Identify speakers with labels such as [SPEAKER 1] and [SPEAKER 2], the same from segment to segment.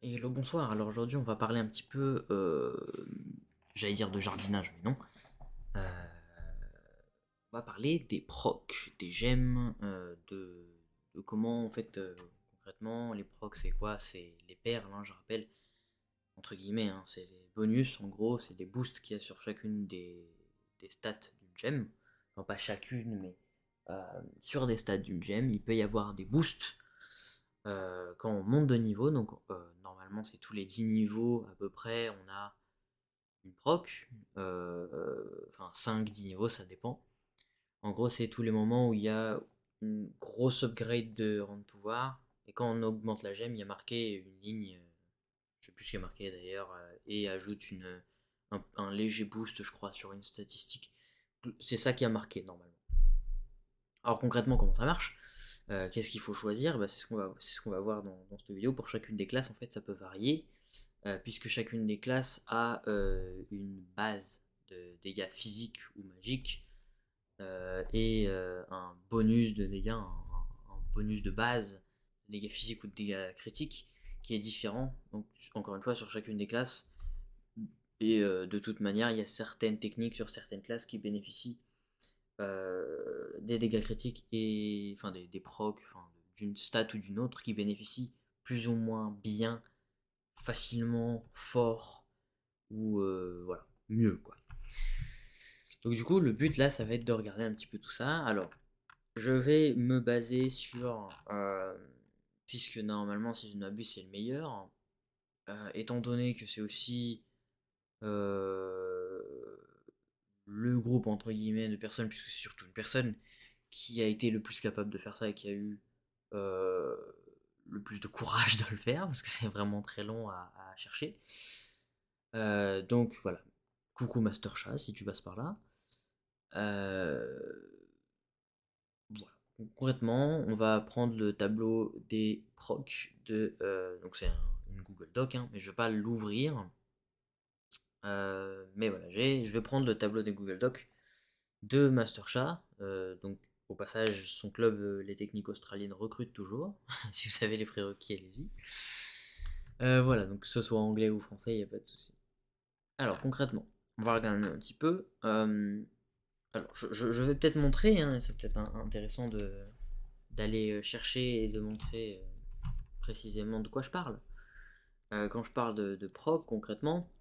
[SPEAKER 1] Et le bonsoir, alors aujourd'hui on va parler un petit peu, j'allais dire de jardinage, mais non. Euh, on va parler des procs, des gemmes, de comment en fait concrètement les procs c'est quoi? C'est les perles, hein, je rappelle, entre guillemets, hein, c'est les bonus en gros, c'est des boosts qu'il y a sur chacune des stats d'une gemme. Enfin pas chacune, mais sur des stats d'une gemme, il peut y avoir des boosts quand on monte de niveau, donc normalement c'est tous les 10 niveaux à peu près, on a une proc, enfin 5-10 niveaux, ça dépend. En gros, c'est tous les moments où il y a une grosse upgrade de rang de pouvoir, et quand on augmente la gemme, il y a marqué une ligne, je sais plus ce qui est marqué d'ailleurs, et ajoute un léger boost, je crois, sur une statistique. C'est ça qui a marqué normalement. Alors concrètement, comment ça marche? Qu'est-ce qu'il faut choisir? Bah, c'est ce qu'on va voir dans cette vidéo. Pour chacune des classes, en fait, ça peut varier, puisque chacune des classes a une base de dégâts physiques ou magiques et un bonus de dégâts, un bonus de base de dégâts physiques ou de dégâts critiques qui est différent. Donc encore une fois, sur chacune des classes. Et de toute manière, il y a certaines techniques sur certaines classes qui bénéficient des dégâts critiques et enfin des procs, enfin, d'une stat ou d'une autre qui bénéficient plus ou moins bien, facilement, fort ou voilà, mieux quoi. Donc du coup, le but là, ça va être de regarder un petit peu tout ça. Alors, je vais me baser sur, puisque normalement, si je ne m'abuse, c'est le meilleur, étant donné que c'est aussi euh, le groupe entre guillemets de personnes, puisque c'est surtout une personne qui a été le plus capable de faire ça et qui a eu euh, le plus de courage de le faire, parce que c'est vraiment très long à chercher. Donc voilà, coucou Master Chat si tu passes par là. Euh, voilà. Concrètement, on va prendre le tableau des procs de. Donc c'est une Google Doc, hein, mais je ne vais pas l'ouvrir. Mais voilà, je vais prendre le tableau des Google Docs de Master Chat. Donc au passage, son club, les techniques australiennes, recrute toujours. Si vous savez les prérequis, allez-y. Voilà, donc que ce soit anglais ou français, il n'y a pas de souci. Alors concrètement, on va regarder un petit peu. Alors je vais peut-être montrer, hein, c'est peut-être intéressant d'aller chercher et de montrer précisément de quoi je parle. Quand je parle de proc, concrètement,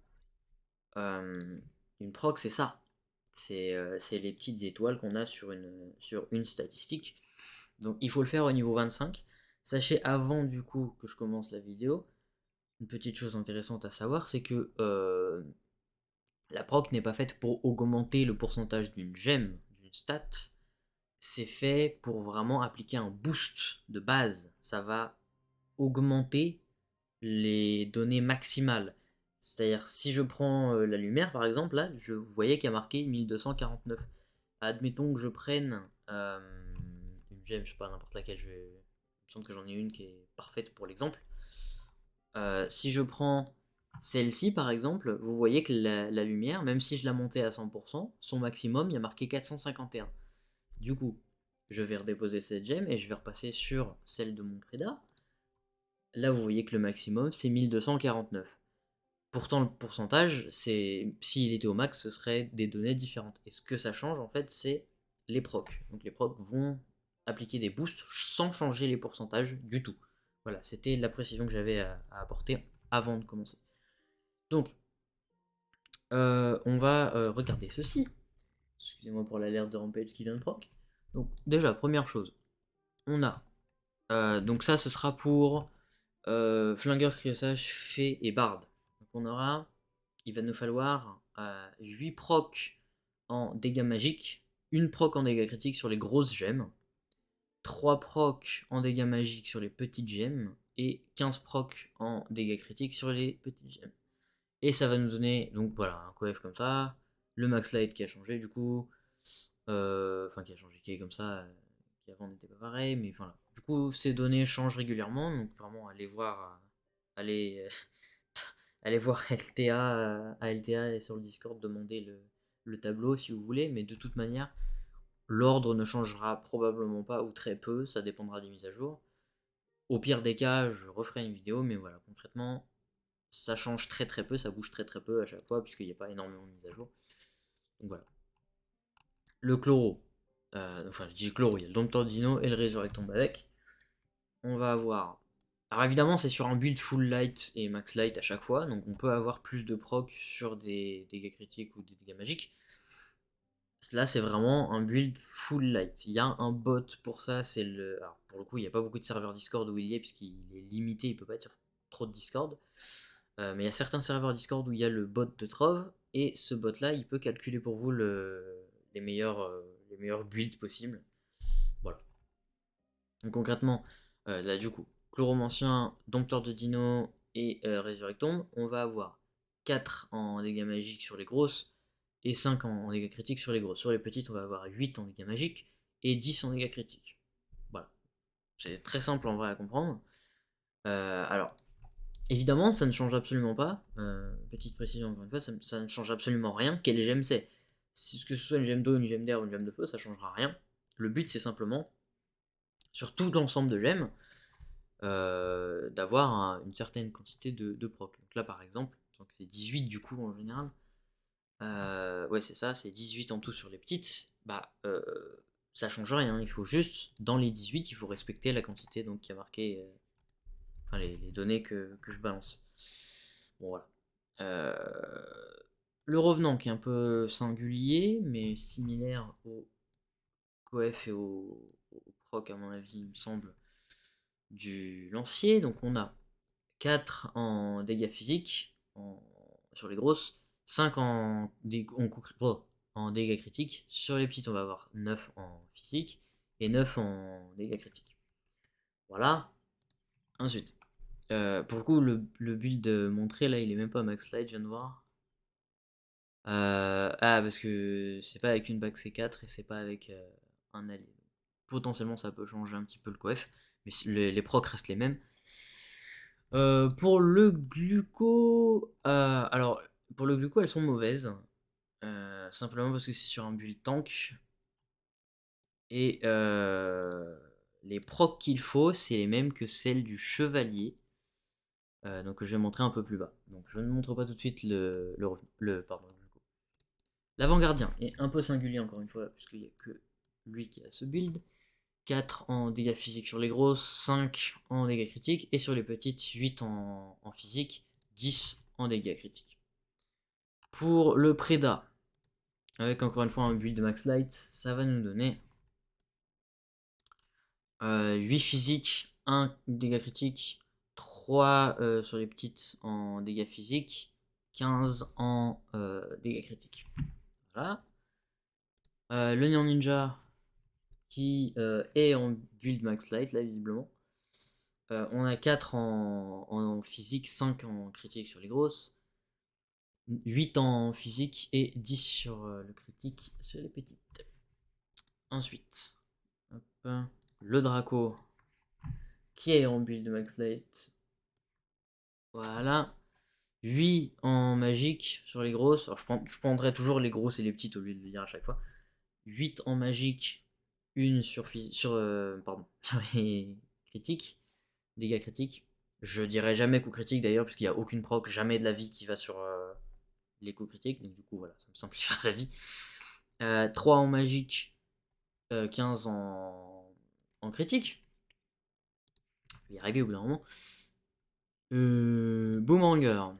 [SPEAKER 1] euh, une proc, c'est ça. C'est les petites étoiles qu'on a sur une statistique. Donc il faut le faire au niveau 25. Sachez avant du coup que je commence la vidéo, une petite chose intéressante à savoir, c'est que la proc n'est pas faite pour augmenter le pourcentage d'une gemme, d'une stat. C'est fait pour vraiment appliquer un boost de base. Ça va augmenter les données maximales. C'est-à-dire, si je prends la lumière, par exemple, là, vous voyez qu'il y a marqué 1249. Admettons que je prenne une gemme, je sais pas, n'importe laquelle, il me semble que j'en ai une qui est parfaite pour l'exemple. Si je prends celle-ci, par exemple, vous voyez que la lumière, même si je la montais à 100%, son maximum, il y a marqué 451. Du coup, je vais redéposer cette gemme et je vais repasser sur celle de mon Preda. Là, vous voyez que le maximum, c'est 1249. Pourtant, le pourcentage, s'il était au max, ce serait des données différentes. Et ce que ça change, en fait, c'est les procs. Donc les procs vont appliquer des boosts sans changer les pourcentages du tout. Voilà, c'était la précision que j'avais à apporter avant de commencer. Donc, on va regarder ceci. Excusez-moi pour l'alerte de Rampage qui vient de proc. Donc, déjà, première chose, on a. Donc, ça, ce sera pour Flingueur, Criosage, Fée et Barde. Donc, on aura. Il va nous falloir 8 procs en dégâts magiques, une proc en dégâts critiques sur les grosses gemmes, 3 procs en dégâts magiques sur les petites gemmes, et 15 procs en dégâts critiques sur les petites gemmes. Et ça va nous donner, donc voilà, un coef comme ça, le max light qui a changé du coup, enfin qui a changé, qui est comme ça, qui avant n'était pas pareil, mais voilà. Du coup, ces données changent régulièrement, donc vraiment allez voir, allez, allez voir LTA, à LTA et sur le Discord, demander le tableau si vous voulez, mais de toute manière, l'ordre ne changera probablement pas ou très peu, ça dépendra des mises à jour. Au pire des cas, je referai une vidéo, mais voilà, concrètement, ça change très très peu, ça bouge très très peu à chaque fois, puisqu'il n'y a pas énormément de mises à jour. Donc voilà. Le chloro, enfin je dis chloro, il y a le Dompteur Dino et le Resurrectombe avec. On va avoir. Alors évidemment, c'est sur un build full light et max light à chaque fois, donc on peut avoir plus de proc sur des dégâts critiques ou des dégâts magiques. Là, c'est vraiment un build full light. Il y a un bot pour ça, c'est le. Alors, pour le coup, il n'y a pas beaucoup de serveurs Discord où il y est, puisqu'il est limité, il peut pas être sur trop de Discord. Mais il y a certains serveurs Discord où il y a le bot de Trove, et ce bot là, il peut calculer pour vous les meilleurs builds possibles. Voilà. Donc concrètement, là du coup, Chloromancien, Dompteur de Dino et Résurrectombe, on va avoir 4 en dégâts magiques sur les grosses et 5 en dégâts critiques sur les grosses. Sur les petites, on va avoir 8 en dégâts magiques et 10 en dégâts critiques. Voilà. C'est très simple en vrai à comprendre. Alors, évidemment, ça ne change absolument pas. Petite précision encore une fois, ça ne change absolument rien. Quelle gemme c'est? Que ce soit une gemme d'eau, une gemme d'air ou une gemme de feu, ça ne changera rien. Le but, c'est simplement, sur tout l'ensemble de gemmes, d'avoir une certaine quantité de proc. Donc là, par exemple, c'est 18 du coup en général. Ouais, c'est ça, c'est 18 en tout sur les petites. Bah, ça change rien. Il faut juste, dans les 18, il faut respecter la quantité donc, qui a marqué, enfin, les données que je balance. Bon, voilà. Le revenant qui est un peu singulier, mais similaire au coef et au proc, à mon avis, il me semble, du lancier. Donc on a 4 en dégâts physiques sur les grosses, 5 en dégâts critiques. Sur les petites, on va avoir 9 en physique et 9 en dégâts critiques. Voilà. Ensuite, pour le coup, le build montré là, il est même pas max light, je viens de voir. Parce que c'est pas avec une bague C4 et c'est pas avec un allié. Potentiellement, ça peut changer un petit peu le coef, mais les procs restent les mêmes. Pour le gluco, alors pour le gluco, elles sont mauvaises, simplement parce que c'est sur un build tank et les procs qu'il faut, c'est les mêmes que celles du chevalier. Donc je vais montrer un peu plus bas. Donc je ne montre pas tout de suite pardon, le gluco. L'avant-gardien est un peu singulier encore une fois, puisqu'il n'y a que lui qui a ce build. 4 en dégâts physiques sur les grosses, 5 en dégâts critiques, et sur les petites, 8 en physique, 10 en dégâts critiques. Pour le Preda, avec encore une fois un build de max light, ça va nous donner 8 physiques, 1 dégâts critiques, 3 sur les petites en dégâts physiques, 15 en dégâts critiques. Voilà. Le Néant Ninja qui est en build max light là visiblement. On a 4 en physique, 5 en critique sur les grosses, 8 en physique et 10 sur le critique sur les petites. Ensuite, hop, le Draco qui est en build max light. Voilà. 8 en magique sur les grosses. Alors je prendrai toujours les grosses et les petites au lieu de le dire à chaque fois. 8 en magique, 1 sur les critiques, dégâts critiques. Je dirais jamais coup critique d'ailleurs, puisqu'il n'y a aucune proc, jamais de la vie qui va sur les coups critiques. Donc du coup, voilà, ça me simplifiera la vie. 3 en magique, 15 en critique. Je vais y arriver au bout d'un moment. Boomerang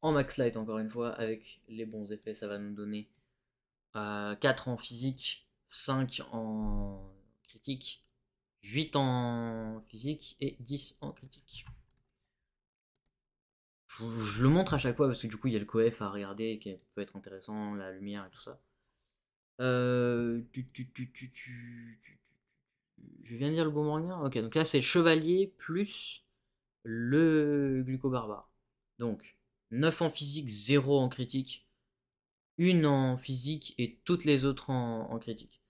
[SPEAKER 1] en max light, encore une fois, avec les bons effets, ça va nous donner 4 en physique, 5 en critique, 8 en physique et 10 en critique. Je le montre à chaque fois parce que du coup il y a le coef à regarder qui peut être intéressant, la lumière et tout ça. Je viens de dire le boomerang. Ok, donc là c'est le chevalier plus le gluco-barbare. Donc 9 en physique, 0 en critique, 1 en physique et toutes les autres en critique.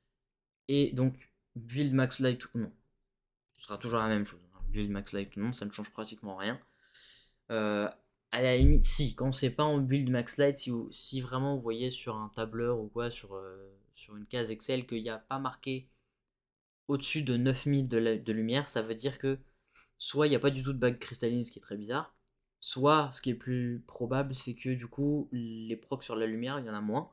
[SPEAKER 1] Et donc build max light ou non, ce sera toujours la même chose. Build max light ou non, ça ne change pratiquement rien. À la limite, si, quand c'est pas en build max light, si vraiment vous voyez sur un tableur ou quoi, sur une case Excel, qu'il n'y a pas marqué au-dessus de 9000 de lumière, ça veut dire que soit il n'y a pas du tout de bague cristalline, ce qui est très bizarre, Soit, ce qui est plus probable, c'est que du coup, les procs sur la lumière, il y en a moins.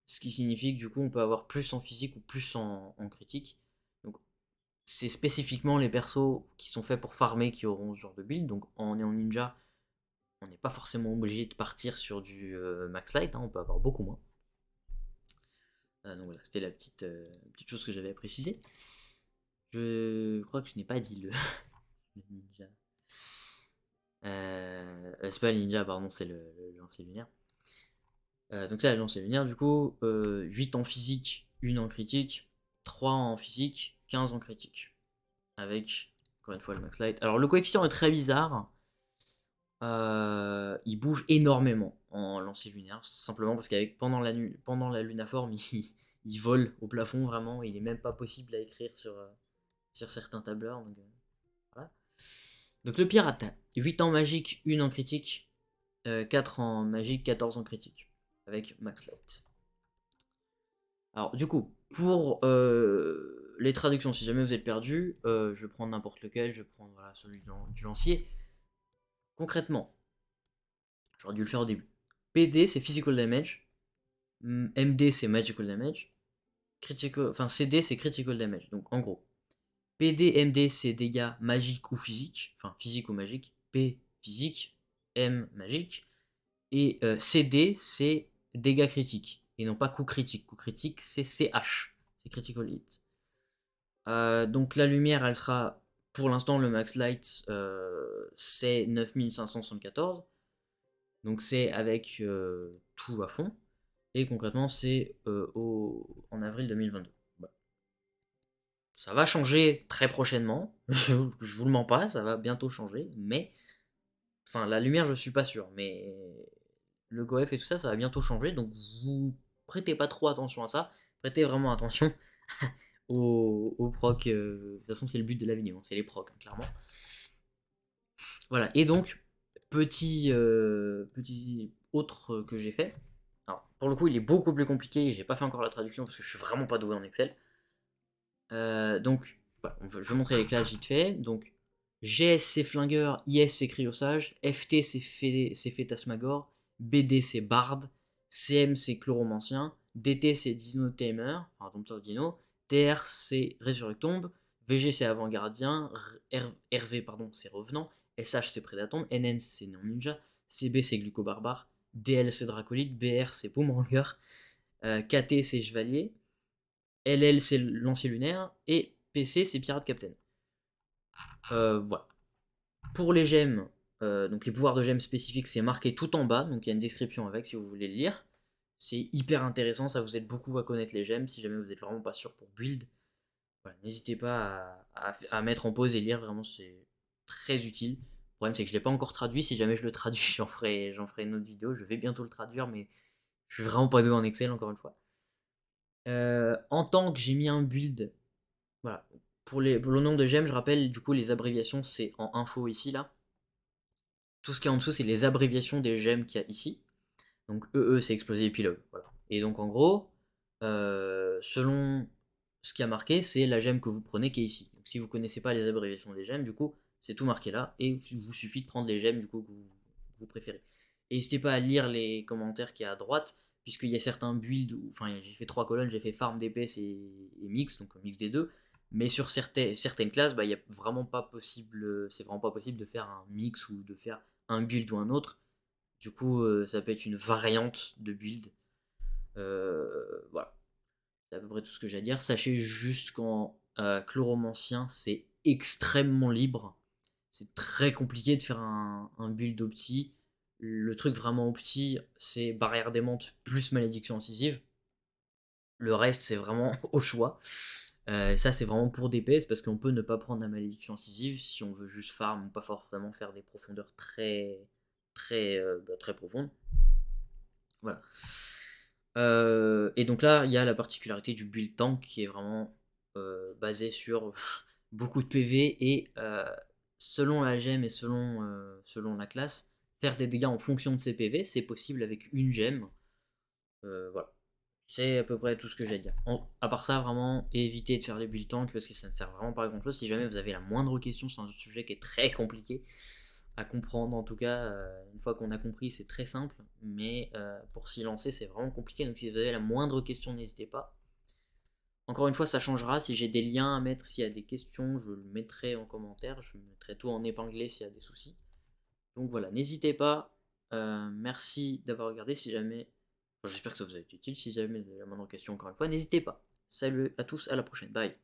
[SPEAKER 1] Ce qui signifie que du coup, on peut avoir plus en physique ou plus en critique. Donc, c'est spécifiquement les persos qui sont faits pour farmer qui auront ce genre de build. Donc, en néon ninja, on n'est pas forcément obligé de partir sur du max light, hein, on peut avoir beaucoup moins. Donc voilà, c'était la petite chose que j'avais à préciser. Je crois que je n'ai pas dit le ninja. C'est pas le ninja, pardon, c'est le lancer lunaire. Donc ça, le lancer lunaire, du coup, 8 en physique, 1 en critique, 3 en physique, 15 en critique. Avec, encore une fois, le max light. Alors le coefficient est très bizarre. Il bouge énormément en lancer lunaire, simplement parce qu'avec pendant la lunaforme, il vole au plafond vraiment, il est même pas possible à écrire sur certains tableurs. Donc, voilà. Donc le pirate, 8 en magique, 1 en critique, 4 en magique, 14 en critique, avec max light. Alors du coup, pour les traductions, si jamais vous êtes perdu, je vais prendre n'importe lequel, je vais prendre voilà, celui du lancier. Concrètement, j'aurais dû le faire au début. PD c'est physical damage, MD c'est magical damage, CD c'est critical damage. Donc en gros, PD, MD c'est dégâts magiques ou physiques, enfin physique ou magique, P physique, M magique, et CD c'est dégâts critiques, et non pas coup critique. Coup critique c'est CH, c'est critical hit. Donc la lumière elle sera, pour l'instant le max light c'est 9574. Donc c'est avec tout à fond. Et concrètement, c'est en avril 2022. Voilà. Ça va changer très prochainement. Je vous le mens pas, ça va bientôt changer. Mais, enfin, la lumière, je suis pas sûr. Mais le GoF et tout ça, ça va bientôt changer. Donc vous prêtez pas trop attention à ça. Prêtez vraiment attention aux procs. De toute façon, c'est le but de la vidéo. C'est les procs, hein, clairement. Voilà. Et donc, petit autre que j'ai fait. Alors, pour le coup, il est beaucoup plus compliqué. J'ai pas fait encore la traduction parce que je suis vraiment pas doué en Excel. Donc, voilà, je vais montrer les classes vite fait. Donc, GS c'est flingueur, IS c'est cryosage, FT c'est Phétasmagore, BD c'est Bard, CM c'est chloromancien, DT c'est Dino Tamer, enfin dompteur Dino, TR c'est Résurrectombe, VG c'est avant-gardien, RV pardon c'est revenant, SH c'est prédatombe, NN c'est néon ninja, CB c'est glucobarbare, DL c'est dracolite, BR c'est boomerangeur, KT c'est chevalier, LL c'est lancier lunaire, et PC c'est pirate captain. Voilà. Pour les gemmes, donc les pouvoirs de gemmes spécifiques, c'est marqué tout en bas, donc il y a une description avec si vous voulez le lire. C'est hyper intéressant, ça vous aide beaucoup à connaître les gemmes si jamais vous êtes vraiment pas sûr pour build. Voilà, n'hésitez pas à mettre en pause et lire, vraiment c'est très utile. Le problème c'est que je ne l'ai pas encore traduit, si jamais je le traduis, j'en ferai une autre vidéo, je vais bientôt le traduire, mais je suis vraiment pas doué en Excel encore une fois. En tant que j'ai mis un build, voilà, pour le nombre de gemmes, je rappelle, du coup, les abréviations, c'est en info ici, là. Tout ce qui est en dessous, c'est les abréviations des gemmes qu'il y a ici. Donc, EE, c'est explosé épilogue. Voilà. Et donc, en gros, selon ce qui a marqué, c'est la gemme que vous prenez qui est ici. Donc, si vous ne connaissez pas les abréviations des gemmes, du coup, c'est tout marqué là. Et il vous suffit de prendre les gemmes, du coup, que vous préférez. Et n'hésitez pas à lire les commentaires qu'il y a à droite, puisqu'il y a certains builds, enfin, j'ai fait 3 colonnes, j'ai fait farm DPS et mix, donc mix des deux. Mais sur certaines classes, bah, y a vraiment pas possible, c'est vraiment pas possible de faire un mix ou de faire un build ou un autre. Du coup, ça peut être une variante de build. Voilà, c'est à peu près tout ce que j'ai à dire. Sachez juste qu'en chloromancien, c'est extrêmement libre. C'est très compliqué de faire un build opti. Le truc vraiment opti, c'est barrière d'aimante plus malédiction incisive. Le reste, c'est vraiment au choix. Ça, c'est vraiment pour DPS parce qu'on peut ne pas prendre la malédiction incisive si on veut juste farm ou pas forcément faire des profondeurs très profondes. Voilà. Et donc là, il y a la particularité du build tank qui est vraiment basé sur beaucoup de PV et selon la gemme et selon la classe, faire des dégâts en fonction de ses PV, c'est possible avec une gemme. Voilà. C'est à peu près tout ce que j'ai à dire. À part ça, vraiment, évitez de faire les build tank parce que ça ne sert vraiment pas à grand chose. Si jamais vous avez la moindre question, c'est un sujet qui est très compliqué. à comprendre. En tout cas, une fois qu'on a compris, c'est très simple, mais pour s'y lancer, c'est vraiment compliqué. Donc si vous avez la moindre question, n'hésitez pas. Encore une fois, ça changera. Si j'ai des liens à mettre, s'il y a des questions, je le mettrai en commentaire. Je mettrai tout en épinglé s'il y a des soucis. Donc voilà, n'hésitez pas. Merci d'avoir regardé. Si jamais, enfin, j'espère que ça vous a été utile. Si jamais vous avez la moindre question, encore une fois, n'hésitez pas. Salut à tous, à la prochaine. Bye.